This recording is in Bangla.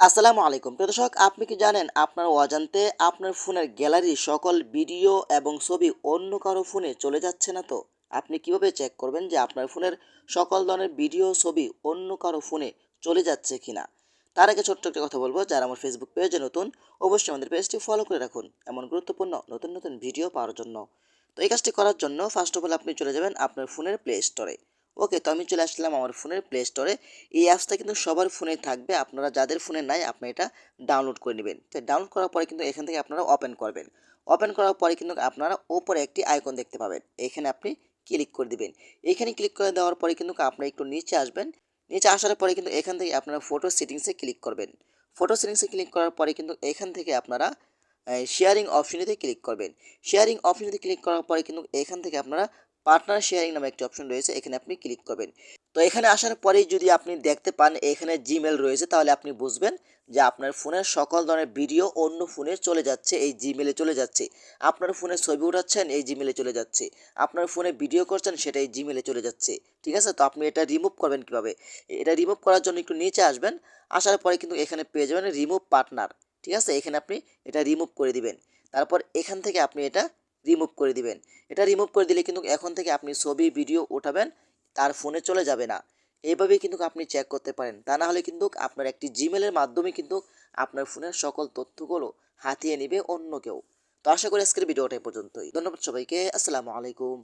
আসসালামু আলাইকুম প্রিয় দর্শক, আপনি কি জানেন আপনার অজান্তে আপনার ফোনের গ্যালারির সকল ভিডিও এবং ছবি অন্য কারো ফোনে চলে যাচ্ছে না? তো আপনি কিভাবে চেক করবেন যে আপনার ফোনের সকল ধরনের ভিডিও ছবি অন্য কারো ফোনে চলে যাচ্ছে কিনা? তার আগে ছোট্ট একটা কথা বলবো, যারা আমার ফেসবুক পেজে নতুন, অবশ্যই আমাদের পেজটি ফলো করে রাখুন এমন গুরুত্বপূর্ণ নতুন নতুন ভিডিও পাওয়ার জন্য। তো এই কাজটি করার জন্য ফার্স্ট অফ অল আপনি চলে যাবেন আপনার ফোনের প্লে স্টোরে। ওকে, তো আমি চলে আসলাম আমার ফোনের প্লে স্টোরে। এই অ্যাপসটা কিন্তু সবার ফোনে থাকবে, আপনারা যাদের ফোনে নাই আপনি এটা ডাউনলোড করে নেবেন। তো ডাউনলোড করার পরে কিন্তু এখান থেকে আপনারা ওপেন করবেন। ওপেন করার পরে কিন্তু আপনারা ওপরে একটি আইকন দেখতে পাবেন, এখানে আপনি ক্লিক করে দিবেন। এইখানে ক্লিক করে দেওয়ার পরে কিন্তু আপনারা একটু নিচে আসবেন। নিচে আসার পরে কিন্তু এখান থেকে আপনারা ফটো সেটিংসে ক্লিক করবেন। ফটো সেটিংসে ক্লিক করার পরে কিন্তু এখান থেকে আপনারা শেয়ারিং অপশনটিতে ক্লিক করবেন। শেয়ারিং অপশনটিতে ক্লিক করার পরে কিন্তু এখান থেকে আপনারা পার্টনার শেয়ারিং নামে একটি অপশন রয়েছে, এখানে আপনি ক্লিক করবেন। তো এখানে আসার পরেই যদি আপনি দেখতে পান এখানে জিমেল রয়েছে, তাহলে আপনি বুঝবেন যে আপনার ফোনের সকল ধরনের ভিডিও অন্য ফোনে চলে যাচ্ছে, এই জিমেলে চলে যাচ্ছে। আপনার ফোনে ছবি উঠাচ্ছেন, এই জিমেলে চলে যাচ্ছে। আপনার ফোনে ভিডিও করছেন, সেটা এই জিমেলে চলে যাচ্ছে। ঠিক আছে, তো আপনি এটা রিমুভ করবেন কিভাবে? এটা রিমুভ করার জন্য একটু নিচে আসবেন। আসার পরে কিন্তু এখানে পেয়ে যাবেন রিমুভ পার্টনার। ঠিক আছে, এখানে আপনি এটা রিমুভ করে দিবেন। তারপর এখান থেকে আপনি এটা রিমুভ করে দিবেন। এটা রিমুভ করে দিলে কিন্তু এখন থেকে আপনি ছবি ভিডিও উঠাবেন, তার ফোনে চলে যাবে না। এইভাবেই কিন্তু আপনি চেক করতে পারেন। তা না হলে কিন্তু আপনার একটি জিমেলের মাধ্যমে কিন্তু আপনার ফোনের সকল তথ্যগুলো হাতিয়ে নেবে অন্য কেউ। তো আশা করি আজকের ভিডিওটা এই পর্যন্তই। ধন্যবাদ সবাইকে। আসসালামু আলাইকুম।